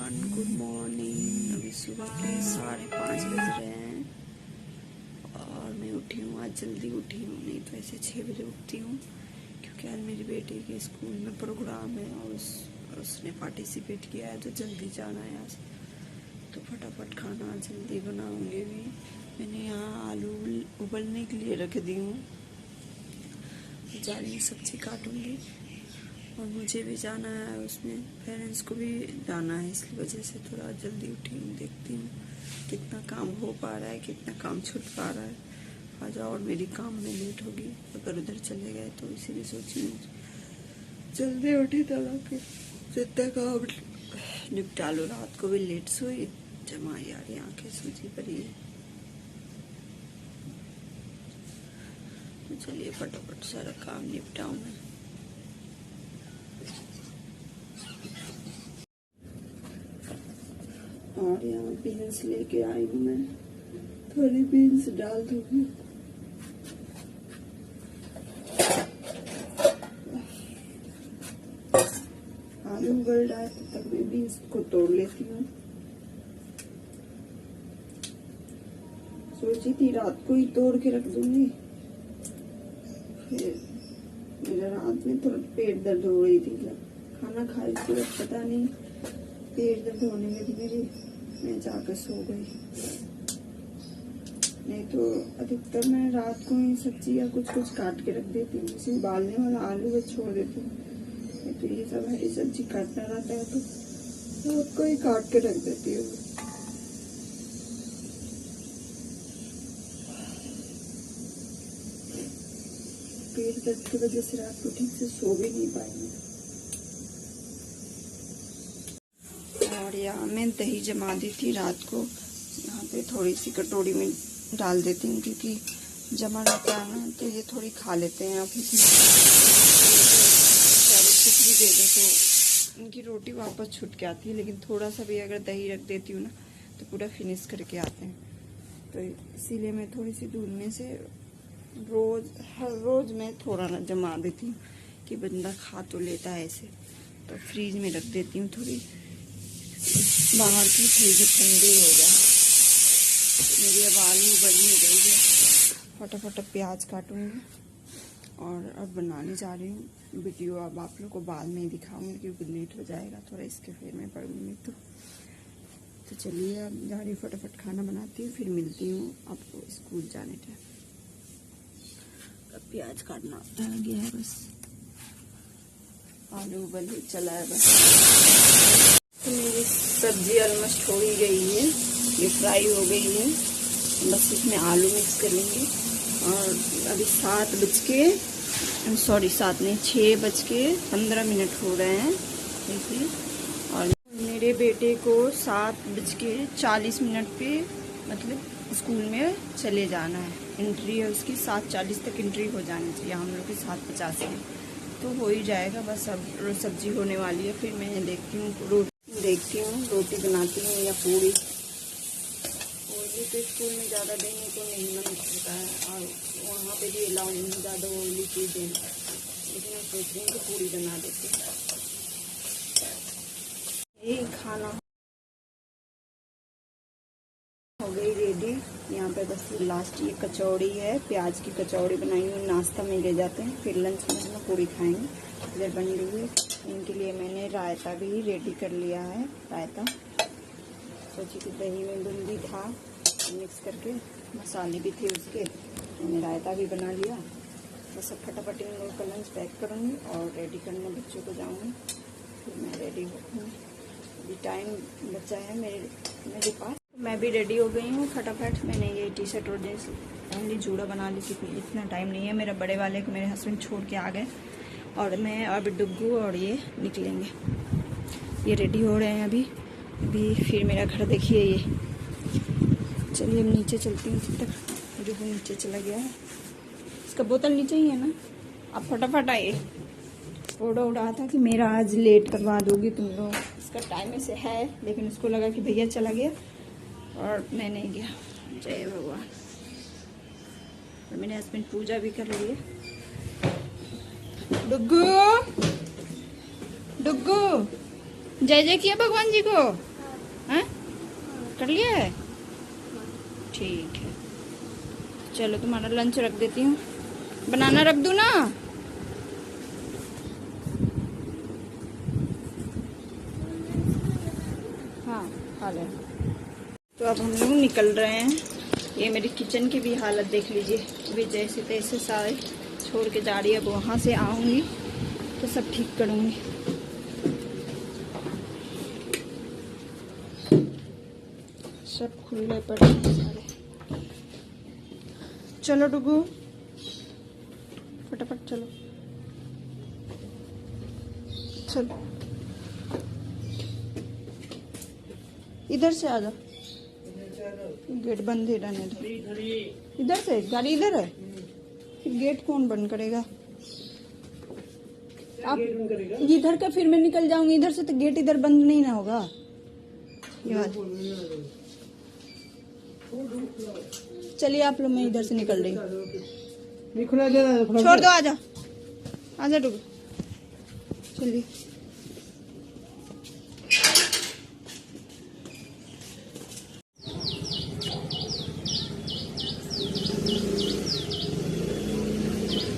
Everyone, good morning. अभी सुबह के 5:30 बज रहे हैं और मैं उठी हूँ। आज जल्दी उठी हूँ, नहीं तो ऐसे 6 बजे उठती हूँ, क्योंकि आज मेरी बेटी के स्कूल में प्रोग्राम है और उसने पार्टिसिपेट किया है, तो जल्दी जाना है आज। तो फटाफट खाना जल्दी बनाऊंगी भी। मैंने यहाँ आलू उबलने के लिए रख दी हूँ, जा रही हूँ सब्जी काटूंगी और मुझे भी जाना है, उसमें पेरेंट्स को भी जाना है, इसलिए वजह से थोड़ा जल्दी उठी हूँ। देखती हूँ कितना काम हो पा रहा है, कितना काम छूट पा रहा है आज, और मेरी काम में लेट होगी अगर उधर चले गए तो। इसीलिए सोची हूँ जल्दी उठी तब जितना काम निपटा लो। रात को भी लेट सोई, जमा यार आंखें सूजी पड़ी है। तो चलिए फटाफट सारा काम निपटाऊँ मैं। और यहाँ बीन्स लेके आई हूँ मैं, थोड़ी बीन्स डाल दूंगी। आलू उबल रहा है तब तक मैं बीन्स को तोड़ लेती हूँ। सोची थी रात को ही तोड़ के रख दूंगी, फिर मेरा रात में थोड़ा पेट दर्द हो रही थी, खाना खाई तो पता नहीं पेट दर्द होने लगी मेरी, मैं जाकर सो गई। नहीं तो अधिकतर मैं रात को ही सब्जी या कुछ काट के रख देती हूँ, जैसे उबालने वाला आलू बस छोड़ देती हूँ। नहीं तो ये सब हरी सब्जी काटना रहता है तो रात को ही काट के रख देती हूँ। पेट दर्द की वजह से रात को ठीक से सो भी नहीं पाई। और यहाँ मैं दही जमा दी थी रात को, यहाँ पे थोड़ी सी कटोरी में डाल देती हूँ, क्योंकि जमा रहता है ना तो ये थोड़ी खा लेते हैं। ऑफिस में कुछ भी दे दो तो उनकी रोटी वापस छूट के आती है, लेकिन थोड़ा सा भी अगर दही रख देती हूँ ना तो पूरा फिनिश करके आते हैं। तो इसीलिए मैं थोड़ी सी दूध में से हर रोज मैं थोड़ा ना जमा देती हूँ कि बंदा खा तो लेता है ऐसे। तो फ्रीज में रख देती हूँ थोड़ी, बाहर की फ्रिज ठंडी हो जाए। मेरी अब आलू उबलने गई है, फटाफट प्याज काटूंगी और अब बनाने जा रही हूँ। वीडियो अब आप लोग को बाद में ही दिखाऊंगी, क्योंकि लेट हो जाएगा थोड़ा, इसके फिर मैं पढ़ूंगी। तो चलिए अब जा रही हूँ, फटाफट खाना बनाती हूँ, फिर मिलती हूँ आपको स्कूल जाने टाइम। अब प्याज काटना रह गया है, बस आलू उबल ही चला है बस। तो मेरी सब्जी ऑलमोस्ट हो ही गई है, ये फ्राई हो गई है, बस इसमें आलू मिक्स कर लेंगे। और अभी 6:15 हो रहे हैं देखिए। और मेरे बेटे को 7:40 पे मतलब स्कूल में चले जाना है, एंट्री है उसकी 7:40 तक एंट्री हो जानी चाहिए, हम लोग की 7:50 है, तो हो ही जाएगा। बस अब सब्जी होने वाली है, फिर मैं देखती हूँ रोटी बनाती हूँ या पूरी तो स्कूल में ज़्यादा देने को नहीं मन करता है, और वहाँ पे भी अलाउ नहीं ज़्यादा ऑयली चीज़ें, लेकिन मैं सोच रही हूँ कि पूरी बना देती हूँ। यही खाना हो गई रेडी। यहाँ पे बस लास्ट ये कचौड़ी है, प्याज की कचौड़ी बनाई हूँ, नाश्ता में ले जाते हैं, फिर लंच में हम पूरी खाएंगे। इधर बन रही है, इनके लिए मैंने रायता भी रेडी कर लिया है। रायता सोची कि दही में बूंदी था मिक्स करके, मसाले भी थे उसके, मैंने रायता भी बना लिया। तो सब फटाफट इन लोगों का लंच पैक करूँगी और रेडी करने बच्चों को जाऊँगी, फिर मैं रेडी होती हूँ। अभी टाइम बचा है मेरे पास। मैं भी रेडी हो गई हूँ फटाफट। मैंने ये टी शर्ट और जींस पहन ली, जूड़ा बना ली, क्योंकि इतना टाइम नहीं है। मेरा बड़े वाले को मेरे हस्बैंड छोड़ के आ गए और मैं अब डुग्गू और ये निकलेंगे। ये रेडी हो रहे हैं अभी फिर मेरा घर देखिए ये। चलिए अब नीचे चलती हूँ, तब तक डुग्गू नीचे चला गया है। इसका बोतल नीचे ही है ना, आप फटाफट आइए। फोटो उड़ा था कि मेरा आज लेट करवा दोगी तुम लोग, इसका टाइम से है, लेकिन उसको लगा कि भैया चला गया और मैं नहीं गया। जय भगवान। और मेरे हस्बैंड पूजा भी कर लिए। डुग्गू जय जय किया भगवान जी को। हैं? कर लिया है? ठीक है, चलो तुम्हारा लंच रख देती हूँ। बनाना रख दूँ ना? हाँ, खा ले। तो अब हम लोग निकल रहे हैं। ये मेरी किचन की भी हालत देख लीजिए, अभी जैसे तैसे सारे छोड़ के जा रही है। अब वहाँ से आऊँगी तो सब ठीक करूँगी। सब खुले पड़े हैं सारे। चलो डुगू, फटाफट चलो चलो। इधर से आ जाओ, गेट बंद ही रहने दो। इधर से गाड़ी इधर है, फिर गेट कौन बंद करेगा? आप इधर का, फिर मैं निकल जाऊंगी इधर से, तो गेट इधर बंद नहीं ना होगा। चलिए आप लोग, मैं इधर से निकल रही हूँ। छोड़ दो, आजा आजा डुगू, चलिए।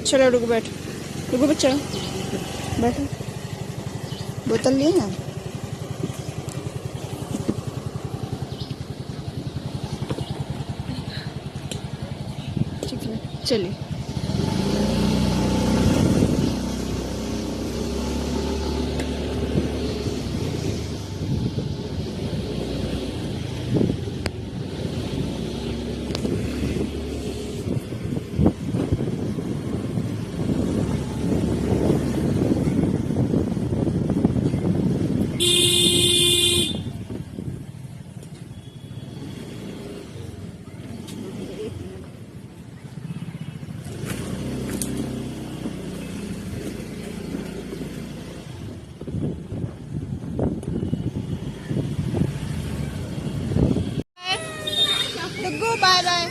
चलो डुगू बैठ, डुगू बच्चा बैठो। बोतल लिए ना? ठीक है, चलिए। डुगू बाय बाय।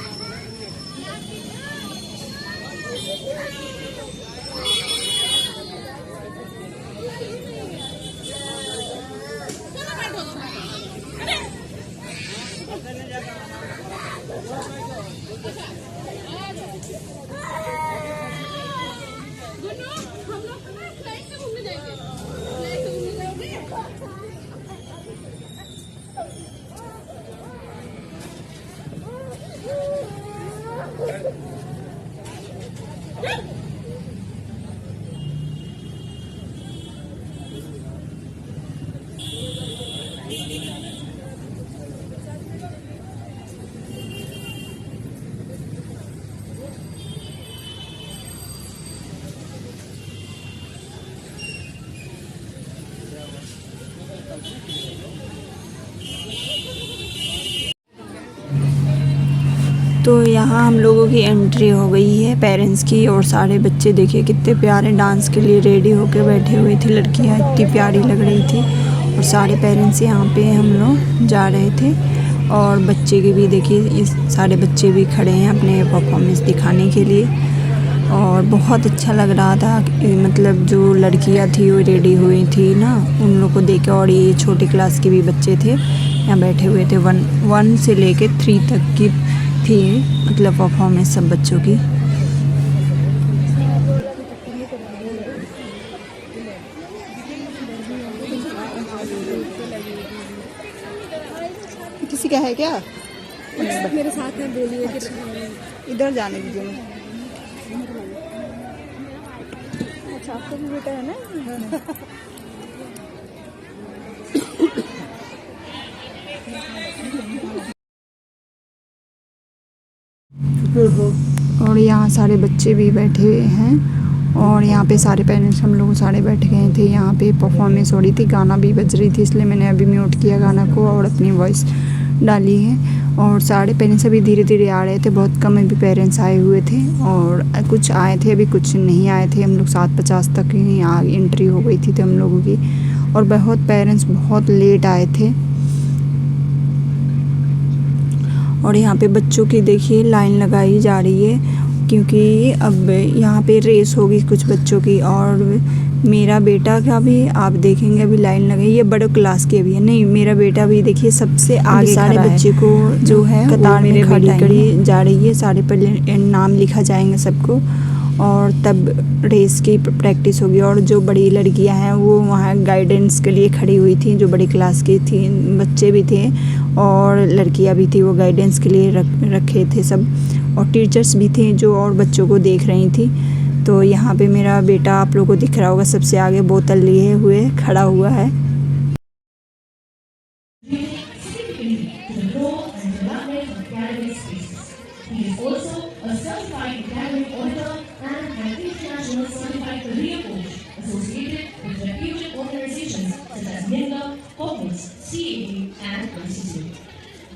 तो यहाँ हम लोगों की एंट्री हो गई है पेरेंट्स की, और सारे बच्चे देखिए कितने प्यारे डांस के लिए रेडी होकर बैठे हुए थे। लड़कियाँ इतनी प्यारी लग रही थी, और सारे पेरेंट्स यहाँ पे हम लोग जा रहे थे। और बच्चे के भी देखिए, इस सारे बच्चे भी खड़े हैं अपने परफॉर्मेंस दिखाने के लिए। और बहुत अच्छा लग रहा था, मतलब जो लड़कियाँ थी वो रेडी हुई थी ना, उन लोग को देख। और ये छोटी क्लास के भी बच्चे थे यहाँ बैठे हुए थे, 1 से लेके 3 तक की थी, मतलब परफॉर्मेंस सब बच्चों की। किसी का है क्या? मेरे साथ में बोलिए कि इधर जाने दीजिए मुझे। अच्छा, आपका भी बेटा है ना? और यहाँ सारे बच्चे भी बैठे हुए हैं, और यहाँ पे सारे पेरेंट्स हम लोग सारे बैठ गए थे। यहाँ पे परफॉर्मेंस हो रही थी, गाना भी बज रही थी, इसलिए मैंने अभी म्यूट किया गाना को और अपनी वॉइस डाली है। और सारे पेरेंट्स अभी धीरे धीरे आ रहे थे, बहुत कम अभी पेरेंट्स आए हुए थे, और कुछ आए थे अभी, कुछ नहीं आए थे। हम लोग 7:50 तक ही एंट्री हो गई थी हम लोगों की, और बहुत पेरेंट्स बहुत लेट आए थे। और यहाँ पे बच्चों की देखिए लाइन लगाई जा रही है, क्योंकि अब यहाँ पे रेस होगी कुछ बच्चों की, और मेरा बेटा का भी आप देखेंगे अभी लाइन लगी, ये बड़े क्लास के भी है। नहीं, मेरा बेटा भी देखिए सबसे आगे सारे बच्चे को जो है कतार में खड़ी जा रही है। सारे पहले नाम लिखा जाएंगे सबको और तब रेस की प्रैक्टिस होगी। और जो बड़ी लड़कियां हैं वो वहाँ गाइडेंस के लिए खड़ी हुई थी, जो बड़ी क्लास की थी, बच्चे भी थे और लड़कियां भी थी, वो गाइडेंस के लिए रखे थे सब। और टीचर्स भी थे जो और बच्चों को देख रही थी। तो यहाँ पे मेरा बेटा आप लोगों को दिख रहा होगा सबसे आगे बोतल लिए हुए खड़ा हुआ है।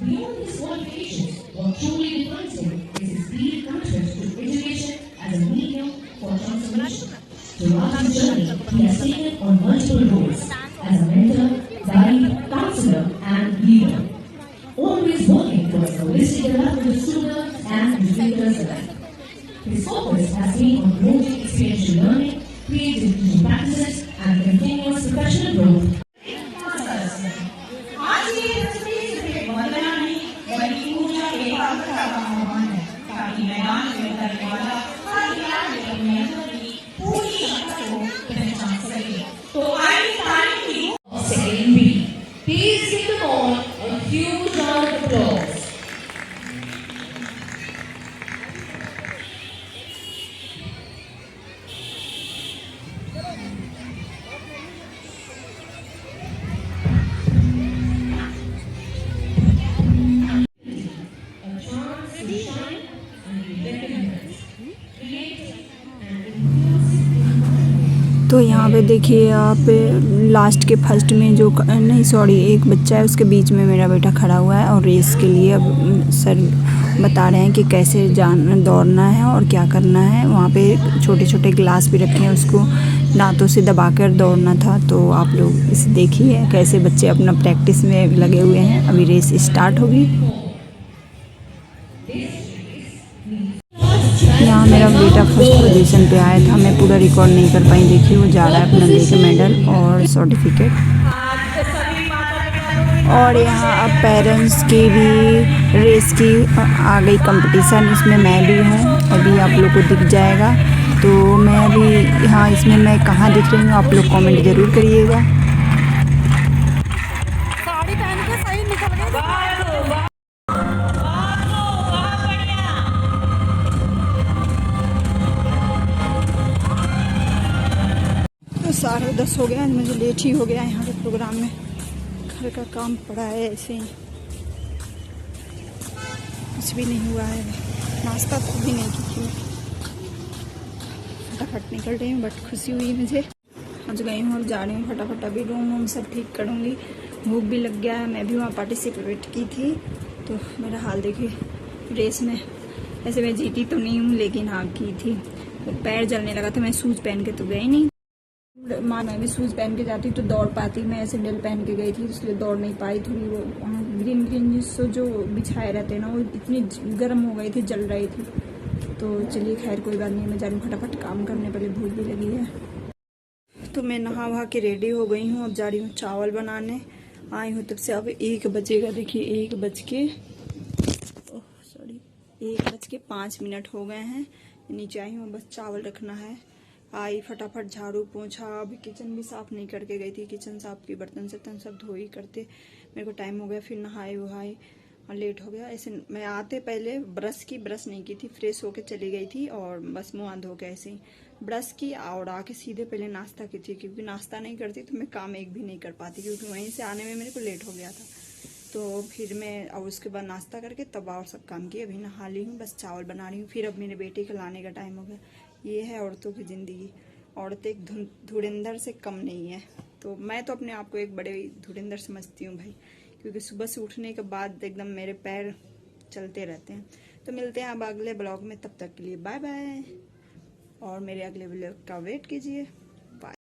Beyond his qualifications, what truly defines him is his deep commitment to education as a medium for transformation. Throughout his journey, he has taken on multiple roles as a mentor, guide, counselor, and leader, always working towards the holistic development of students and educators alike. His focus has been on promoting experiential learning, creative teaching practices, and continuous professional growth. Second B. Please give them all a huge round of applause. A chance to shine and be recognized. Creative and inclusive environment. तो यहाँ पे देखिए आप last के first में जो नहीं sorry एक बच्चा है उसके बीच में मेरा बेटा खड़ा हुआ है और रेस के लिए अब सर बता रहे हैं कि कैसे दौड़ना है और क्या करना है। वहाँ पे छोटे छोटे गिलास भी रखे हैं, उसको दांतों से दबाकर दौड़ना था। तो आप लोग इसे देखिए कैसे बच्चे अपना प्रैक्टिस में लगे हुए हैं। अभी रेस स्टार्ट होगी। यहाँ मेरा बेटा फर्स्ट पोजीशन पे आया था, मैं पूरा रिकॉर्ड नहीं कर पाई। देखिए वो जा रहा है अपना लेके मेडल और सर्टिफिकेट। और यहाँ अब पेरेंट्स की भी रेस की आ गई कंपटीशन, इसमें मैं भी हूँ, अभी आप लोग को दिख जाएगा। तो मैं अभी यहाँ इसमें मैं कहाँ दिख रही हूँ आप लोग कमेंट ज़रूर करिएगा। साड़ी पहन के सही निकल गई। तो 10:30 हो गया, मुझे लेट ही हो गया यहाँ के प्रोग्राम में। घर का काम पड़ा है ऐसे ही, कुछ भी नहीं हुआ है। नाश्ता तो भी नहीं की थी, फटाफट निकल रही हूँ, बट खुशी हुई मुझे। आज गई हूँ, अब जा रही हूँ फटाफट। अभी रूम सब ठीक करूँगी, भूख भी लग गया है। मैं भी वहाँ पार्टिसिपेट की थी। तो मेरा हाल देखिए रेस में, ऐसे मैं जीती तो नहीं हूँ लेकिन हाँ की थी। तो पैर जलने लगा था, मैं शूज़ पहन के तो गई नहीं। माँ मैं भी शूज़ पहन के जाती तो दौड़ पाती, मैं सैंडल पहन के गई थी इसलिए दौड़ नहीं पाई। थोड़ी वो वहाँ ग्रीन जो बिछाए रहते हैं ना, वो इतनी गर्म हो गई थी, जल रही थी। तो चलिए खैर कोई बात नहीं, मैं जा रही हूँ फटाफट काम करने, पहले भूख भी लगी है। तो मैं नहा वहा के रेडी हो गई हूँ, अब जा रही हूँ चावल बनाने। आई हूँ तब से, अब 1 बजेगा। देखिए 1:05 हो गए हैं। नीचे आई हूँ, बस चावल रखना है। आई फटाफट झाड़ू पोंछा, अभी किचन भी साफ नहीं करके गई थी। किचन साफ की, बर्तन सर्तन सब धोई करते मेरे को टाइम हो गया। फिर नहाए वहाए और लेट हो गया। ऐसे मैं आते पहले ब्रश नहीं की थी, फ्रेश होके चली गई थी और बस मुँह धो के ऐसे ही ब्रश की और आके सीधे पहले नाश्ता की थी, क्योंकि नाश्ता नहीं करती तो मैं काम एक भी नहीं कर पाती, क्योंकि वहीं से आने में मेरे को लेट हो गया था। तो फिर मैं और उसके बाद नाश्ता करके तब और सब काम किए। अभी नहा ली हूँ, बस चावल बना रही हूँ। फिर अब मेरे बेटे को लाने का टाइम हो गया। ये है औरतों की ज़िंदगी। औरतें एक धुरंधर से कम नहीं है। तो मैं तो अपने आप को एक बड़े धुरंधर समझती हूँ भाई, क्योंकि सुबह से उठने के बाद एकदम मेरे पैर चलते रहते हैं। तो मिलते हैं अब अगले ब्लॉग में, तब तक के लिए बाय बाय। और मेरे अगले ब्लॉग का वेट कीजिए।